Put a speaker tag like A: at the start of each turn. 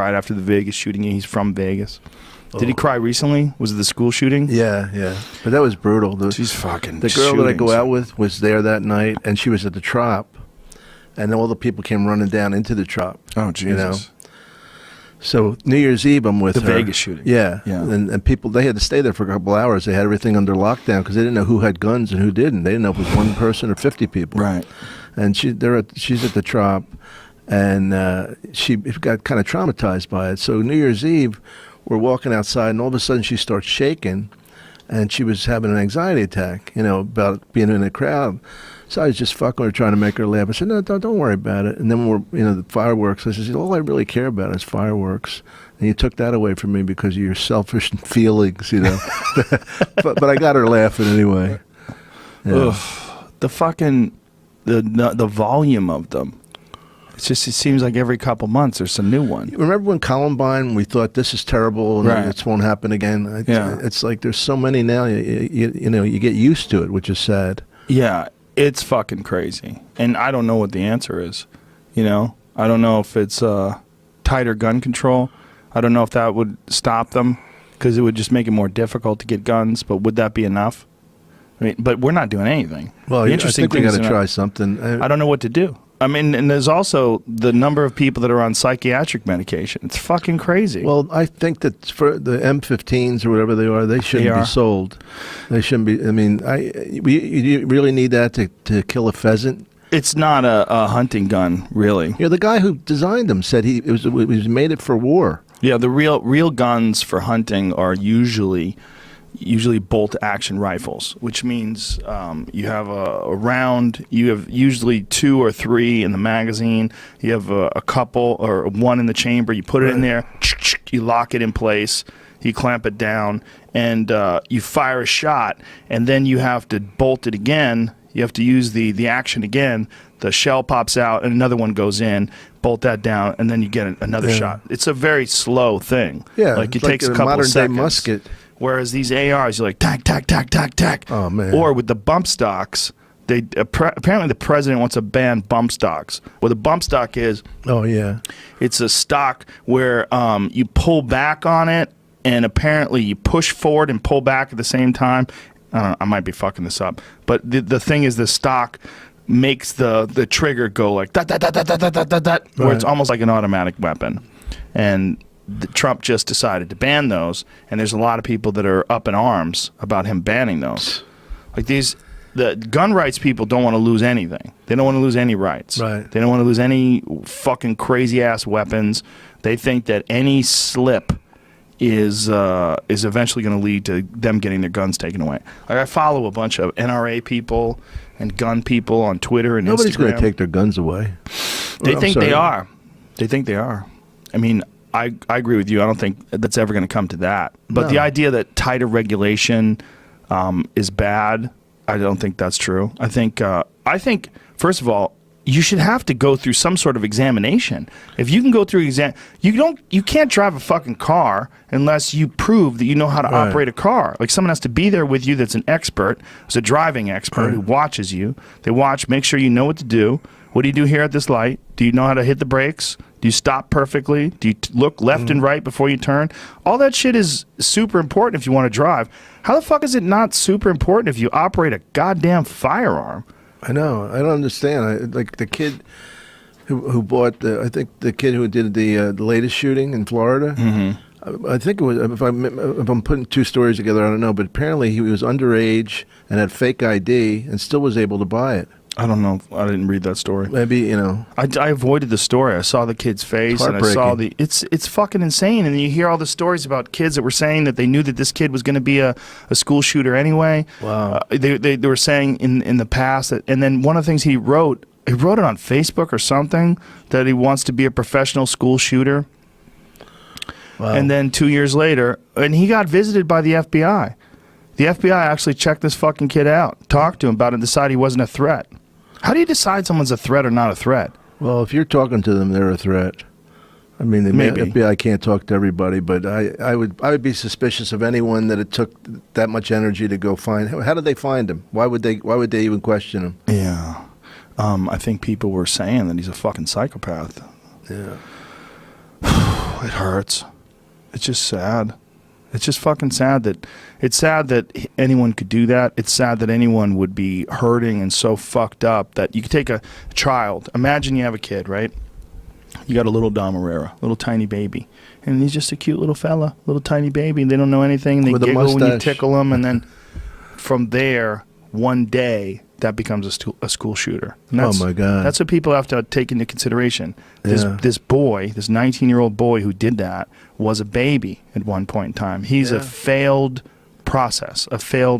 A: cried after the Vegas shooting. He's from Vegas. Did he cry recently? Was it the school shooting?
B: Yeah. But that was brutal.
A: She's fucking.
B: The girl that I go out with was there that night, and she was at the Trop, and all the people came running down into the Trop.
A: Oh, Jesus.
B: You know? So New Year's Eve, I'm with
A: the
B: her.
A: Vegas shooting.
B: Yeah. And people, they had to stay there for a couple hours. They had everything under lockdown because they didn't know who had guns and who didn't. They didn't know if it was one person or 50 people.
A: Right.
B: And she's at the Trop, and she got kind of traumatized by it. So New Year's Eve, we're walking outside, and all of a sudden she starts shaking, and she was having an anxiety attack, about being in a crowd. So I was just fucking her, trying to make her laugh. I said, no, don't worry about it. And then the fireworks. I said, all I really care about is fireworks. And you took that away from me because of your selfish feelings, but I got her laughing anyway.
A: Yeah. The fucking, the volume of them. It seems like every couple months there's a new one.
B: Remember when Columbine, we thought this is terrible and this won't happen again? It's like there's so many now, you get used to it, which is sad.
A: Yeah, it's fucking crazy. And I don't know what the answer is, I don't know if it's tighter gun control. I don't know if that would stop them because it would just make it more difficult to get guns, but would that be enough? I mean, but we're not doing anything.
B: Well, I think we got to try something.
A: I don't know what to do. I mean, and there's also the number of people that are on psychiatric medication. It's fucking crazy.
B: Well, I think that for the M15s or whatever they are, they shouldn't be sold. They shouldn't be. I mean, you really need that to kill a pheasant.
A: It's not a hunting gun, really.
B: The guy who designed them said he made it for war. Yeah,
A: the real guns for hunting are usually bolt action rifles, which means you have a round, you have usually 2 or 3 in the magazine, you have a couple or one in the chamber, you put it in there, you lock it in place, you clamp it down, and you fire a shot, and then you have to bolt it again, you have to use the action again, the shell pops out and another one goes in, bolt that down, and then you get another shot. It's a very slow thing.
B: Yeah,
A: like it takes a couple of seconds.
B: Modern day musket.
A: Whereas these ARs, you're like, tack, tack, tack, tack, tack.
B: Oh, man.
A: Or with the bump stocks, apparently the president wants to ban bump stocks. What a bump stock is, it's a stock where you pull back on it, and apparently you push forward and pull back at the same time. I might be fucking this up. But the thing is, the stock makes the trigger go like that, where it's almost like an automatic weapon. And Trump just decided to ban those, and there's a lot of people that are up in arms about him banning those. Like the gun rights people don't want to lose anything. They don't want to lose any rights.
B: Right.
A: They don't want to lose any fucking crazy ass weapons. They think that any slip is eventually going to lead to them getting their guns taken away. Like I follow a bunch of NRA people and gun people on Twitter and
B: Nobody's
A: Instagram.
B: going to take their guns away.
A: They think they are. They think they are. I mean, I agree with you. I don't think that's ever going to come to that. But the idea that tighter regulation is bad, I don't think that's true. I think first of all, you should have to go through some sort of examination. If you can go through you can't drive a fucking car unless you prove that you know how to operate a car. Like someone has to be there with you that's an expert, who's a driving expert who watches you. They watch, make sure you know what to do. What do you do here at this light? Do you know how to hit the brakes? Do you stop perfectly? Do you look left and right before you turn? All that shit is super important if you want to drive. How the fuck is it not super important if you operate a goddamn firearm?
B: I know. I don't understand. Like the kid who bought I think the kid who did the latest shooting in Florida. Mm-hmm. I think it was, if I'm putting two stories together, I don't know, but apparently he was underage and had fake ID and still was able to buy it.
A: I don't know. I didn't read that story.
B: Maybe,
A: I avoided the story. I saw the kid's face and I saw it's fucking insane. And then you hear all the stories about kids that were saying that they knew that this kid was going to be a school shooter anyway.
B: Wow.
A: They were saying in the past that, and then one of the things he wrote it on Facebook or something, that he wants to be a professional school shooter. Wow. And then 2 years later, and he got visited by the FBI. The FBI actually checked this fucking kid out, talked to him about it, and decided he wasn't a threat. How do you decide someone's a threat or not a threat?
B: Well, if you're talking to them, they're a threat. I mean, the FBI can't talk to everybody, but I would be suspicious of anyone that it took that much energy to go find. How did they find him? Why would they even question him?
A: Yeah, I think people were saying that he's a fucking psychopath.
B: Yeah.
A: It hurts. It's just sad. It's just fucking sad that anyone could do that. It's sad that anyone would be hurting and so fucked up that you could take a child. Imagine you have a kid, right? You got a little Dom Herrera, little tiny baby, and he's just a cute little fella, little tiny baby. They don't know anything. They
B: With a
A: giggle when you
B: mustache.
A: tickle them, and then from there, one day, that becomes a school shooter. And
B: Oh, my God.
A: That's what people have to take into consideration.
B: Yeah.
A: This boy, this 19-year-old boy who did that, was a baby at one point in time. He's a
B: Yeah.
A: failed process, a failed